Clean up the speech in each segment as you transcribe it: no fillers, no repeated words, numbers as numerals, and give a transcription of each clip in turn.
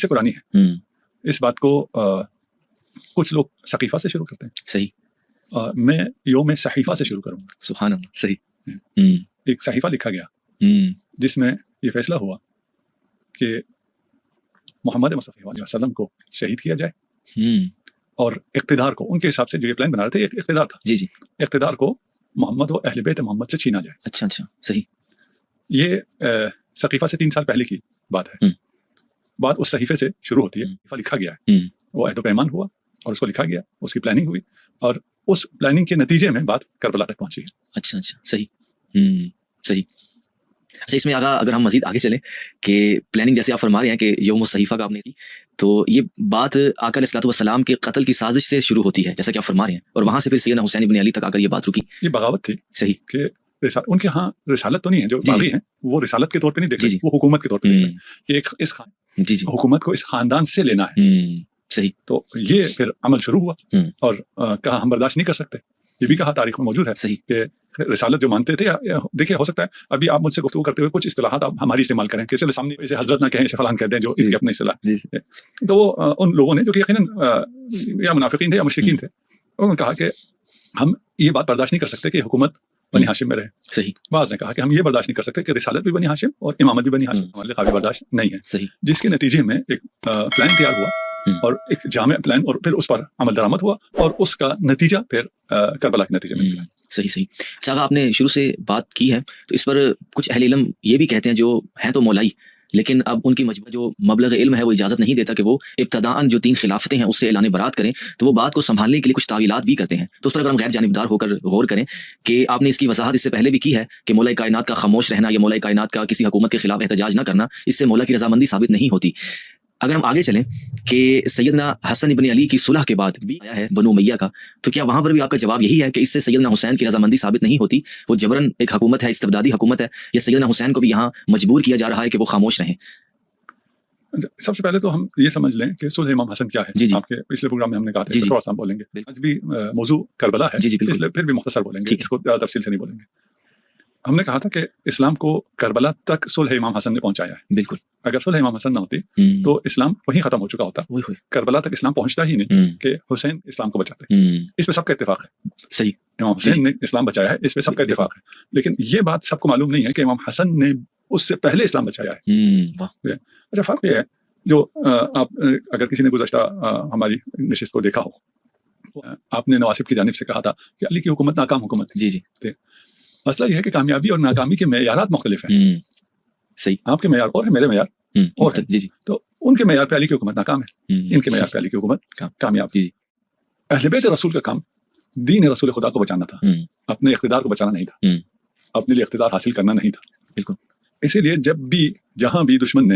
سے پرانی ہے. اس بات کو کچھ لوگ ثقیفہ سے شروع کرتے ہیں. صحیح. میں یوم صحیفہ سے شروع کروں گا. سبحان اللہ. صحیح. ایک صحیفہ لکھا گیا جس میں یہ فیصلہ ہوا کہ محمد مصطفی صلی اللہ علیہ وسلم کو شہید کیا جائے اور اقتدار کو ان کے حساب سے جو یہ پلان بنا رہے تھے ایک اقتدار تھا. جی جی. اقتدار کو محمد و اہل بیت محمد سے چھینا جائے. اچھا اچھا. صحیح. یہ صحیفہ سے 3 سال پہلے کی بات ہے. بات اس صحیفے سے شروع ہوتی ہے. صحیفہ لکھا گیا ہے, وہ عہد و پیمان ہوا اور اس کو لکھا گیا, اس کی پلاننگ ہوئی اور اس پلاننگ کے نتیجے میں بات کربلا تک پہنچی ہے. اچھا اچھا. صحیح. صحیح. اچھا, اس میں اگر ہم مزید آگے چلیں کہ پلاننگ جیسے آپ فرما رہے ہیں کہ یوم الصحیفہ کا آپ نے کی, تو یہ بات آقا علیہ الصلوۃ والسلام کے قتل کی سازش سے شروع ہوتی ہے جیسا کہ آپ فرما رہے ہیں, اور وہاں سے پھر سیدنا حسین ابن علی تک آ کر یہ بات رکی. یہ بغاوت تھی. صحیح. کہ ان کے ہاں رسالت تو نہیں ہے, جو باغی ہیں وہ رسالت کے طور پہ نہیں دیکھ رہے, وہ حکومت کے طور پہ دیکھ رہے کہ اس حکومت کو اس خاندان سے لینا ہے. صحیح. تو یہ پھر عمل شروع ہوا اور کہا ہم برداشت نہیں کر سکتے. یہ بھی کہا تاریخ میں موجود ہے. صحیح. کہ رسالت جو مانتے تھے, دیکھیے ہو سکتا ہے ابھی آپ مجھ سے گفتگو کرتے ہوئے کچھ اصطلاحات آپ ہماری استعمال کریں کہ سامنے اسے حضرت نہ کہیں, اسے فلان کہہ دیں جو اس کی اپنی اصطلاح. تو وہ ان لوگوں نے جو کہ یقیناً یا منافقین تھے یا مشرکین تھے, انہوں نے کہا کہ ہم یہ بات برداشت نہیں کر سکتے کہ حکومت بنی ہاشم میں رہے. صحیح. بعض نے کہا کہ ہم یہ برداشت نہیں کر سکتے کہ رسالت بھی بنی ہاشم اور امامت بھی بنی ہاشم ہمارے قابل برداشت نہیں ہے. صحیح. جس کے نتیجے میں ایک پلان تیار ہوا اور ایک جامع پلان, اور پھر اس پر عمل درآمد ہوا اور اس کا نتیجہ پھر کربلا کے نتیجے میں نکلا. صحیح صحیح. اچھا, آپ نے شروع سے بات کی ہے تو اس پر کچھ اہل علم یہ بھی کہتے ہیں جو ہیں تو مولائی, لیکن اب ان کی مجموعہ جو مبلغ علم ہے وہ اجازت نہیں دیتا کہ وہ ابتداءً جو 3 خلافتیں ہیں اس سے اعلان برات کریں, تو وہ بات کو سنبھالنے کے لیے کچھ تعویلات بھی کرتے ہیں. تو اس پر اگر ہم غیر جانبدار ہو کر غور کریں کہ آپ نے اس کی وضاحت اس سے پہلے بھی کی ہے کہ مولا کائنات کا خاموش رہنا یا مولا کائنات کا کسی حکومت کے خلاف احتجاج نہ کرنا, اس سے مولا کی رضامندی ثابت نہیں ہوتی. اگر ہم آگے چلیں کہ سیدنا حسن ابن علی کی صلح کے بعد بھی آیا ہے بنو امیہ کا, تو کیا وہاں پر بھی آپ کا جواب یہی ہے کہ اس سے سیدنا حسین کی رضامندی ثابت نہیں ہوتی, وہ جبراً ایک حکومت ہے, استبدادی حکومت ہے, یا سیدنا حسین کو بھی یہاں مجبور کیا جا رہا ہے کہ وہ خاموش رہیں؟ سب سے پہلے تو ہم یہ سمجھ لیں کہ صلح امام حسن کیا ہے. جی جی. آپ کے پچھلے پروگرام میں ہم نے کہا تھا تھوڑا سا ہم بولیں گے. آج بھی موضوع کربلا ہے, اس لیے پھر بھی مختصر بولیں گے, اس کو زیادہ تفصیل سے نہیں بولیں گے. ہم نے کہا تھا کہ اسلام کو کربلا تک صلح امام حسن نے پہنچایا ہے. بالکل. اگر صلح امام حسن نہ ہوتی تو اسلام وہیں ختم ہو چکا ہوتا. کربلا تک اسلام پہنچتا ہی نہیں کہ حسین اسلام کو بچاتے. اس پہ سب کا اتفاق ہے. صحیح. امام حسین نے اسلام بچایا ہے, اس پہ سب کا اتفاق ہے. لیکن یہ بات سب کو معلوم نہیں ہے کہ امام حسن نے اس سے پہلے اسلام بچایا ہے. اچھا, فرق یہ ہے جو آپ اگر کسی نے گزشتہ ہماری نشست کو دیکھا ہو, آپ نے نواسب کی جانب سے کہا تھا کہ علی کی حکومت ناکام حکومت ہے. جی جی. مسئلہ یہ ہے کہ کامیابی اور ناکامی کے معیارات مختلف ہیں. صحیح. آپ کے معیار اور ہے, میرے معیار اور ہے. جی جی. تو ان کے معیار پہ علی کی حکومت ناکام ہے, ان کے معیار پہ علی کی حکومت کامیاب. جی جی. اہل بیت رسول کا کام دین رسول خدا کو بچانا تھا, اپنے اقتدار کو بچانا نہیں تھا, اپنے لیے اقتدار حاصل کرنا نہیں تھا. بالکل. اسی لیے جب بھی جہاں بھی دشمن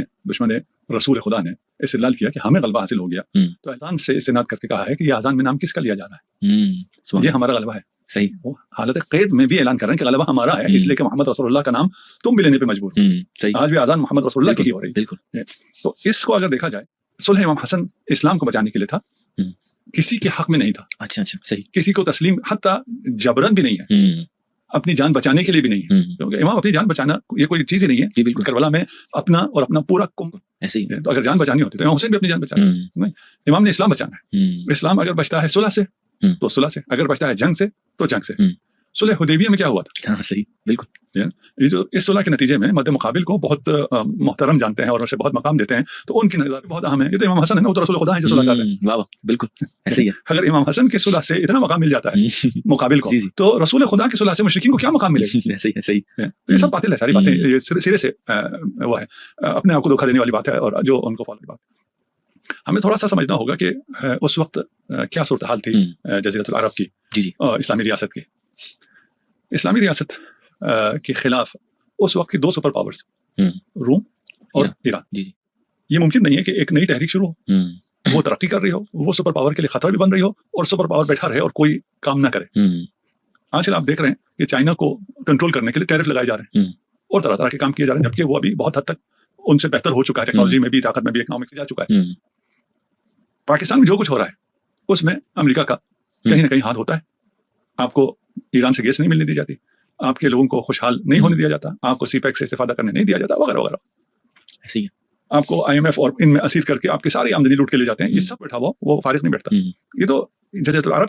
رسول خدا نے استدلال کیا کہ ہمیں غلبہ حاصل ہو گیا, تو اذان سے استناد کر کے کہا ہے کہ یہ اذان میں نام کس کا لیا جا رہا ہے, یہ ہمارا غلبہ ہے. صحیح. وہ حالت قید میں بھی اعلان کر رہے ہیں کہ غلبہ ہمارا ہے, اس لیے کہ محمد رسول اللہ کا نام تم بھی لینے پہ مجبور ہو. آج بھی اذان محمد رسول اللہ کی ہی ہو رہی. بالکل. تو اس کو اگر دیکھا جائے, صلح امام حسن اسلام کو بچانے کے لیے تھا, کسی کے حق میں نہیں تھا. اچھا اچھا. صحیح. کسی کو تسلیم حتی جبرن بھی نہیں ہے, اپنی جان بچانے کے لیے بھی نہیں ہے, کیونکہ امام اپنی جان بچانا یہ کوئی چیز ہی نہیں ہے. بالکل. کربلا میں اپنا اور اپنا پورا قوم ایسے ہی, تو اگر جان بچانی ہوتی تو امام حسین بھی اپنی جان بچانا. امام نے اسلام بچانا ہے. اسلام اگر بچتا ہے صلح سے تو صلح سے, اگر بچتا ہے جنگ سے تو جنگ سے. صلح حدیبیہ میں کیا ہوا تھا؟ صحیح. بالکل. یہ جو اس صلح کے نتیجے میں مد مقابل کو بہت محترم جانتے ہیں اور اسے بہت مقام دیتے ہیں, تو ان کی نظر بہت اہم ہے. یہ تو امام حسن ہے نا, وہ تو رسول خدا ہے جو صلح کر رہے ہیں. واہ بالکل ایسے ہی ہے. اگر امام حسن کی صلح سے اتنا مقام مل جاتا ہے مقابل کو, تو رسول خدا کی صلح سے مشرکین کو کیا مقام ملے گا؟ صحیح. تو یہ سب باطل ہے, ساری باتیں یہ سرے سے وہ ہے, اپنے آپ کو دھوکہ دینے والی بات ہے اور جو ان کو فالو بات. ہمیں تھوڑا سا سمجھنا ہوگا کہ اس وقت کیا صورتحال تھی جزیرۃ العرب کی, اسلامی ریاست کی. اسلامی ریاست کے خلاف اس وقت کی 2 سپر پاورز, روم اور ایران. یہ ممکن نہیں ہے کہ ایک نئی تحریک شروع ہو, وہ ترقی کر رہی ہو, وہ سپر پاور کے لیے خطرہ بھی بن رہی ہو, اور سپر پاور بیٹھا رہے اور کوئی کام نہ کرے. آج کل آپ دیکھ رہے ہیں کہ چائنا کو کنٹرول کرنے کے لیے ٹیرف لگائے جا رہے ہیں اور طرح طرح کے کام کیے جا رہے ہیں, جبکہ وہ ابھی بہت حد تک ان سے بہتر ہو چکا ہے, ٹیکنالوجی میں بھی, طاقت میں بھی, اکنامک جا چکا ہے. پاکستان میں جو کچھ ہو رہا ہے اس میں امریکہ کا کہیں نہ کہیں ہاتھ ہوتا ہے. آپ کو ایران سے گیس نہیں ملنے دی جاتی, آپ کے لوگوں کو خوشحال نہیں ہونے دیا جاتا, آپ کو سی پیک سے استفادہ کرنے نہیں دیا جاتا, وغیرہ وغیرہ. ایسے ہی آپ کو IMF اور ان میں اسیر کر کے آپ کی ساری آمدنی لوٹ کے لے جاتے ہیں، یہ سب بیٹھا ہوا وہ فارغ نہیں بیٹھتا. یہ تو جزیرۃ العرب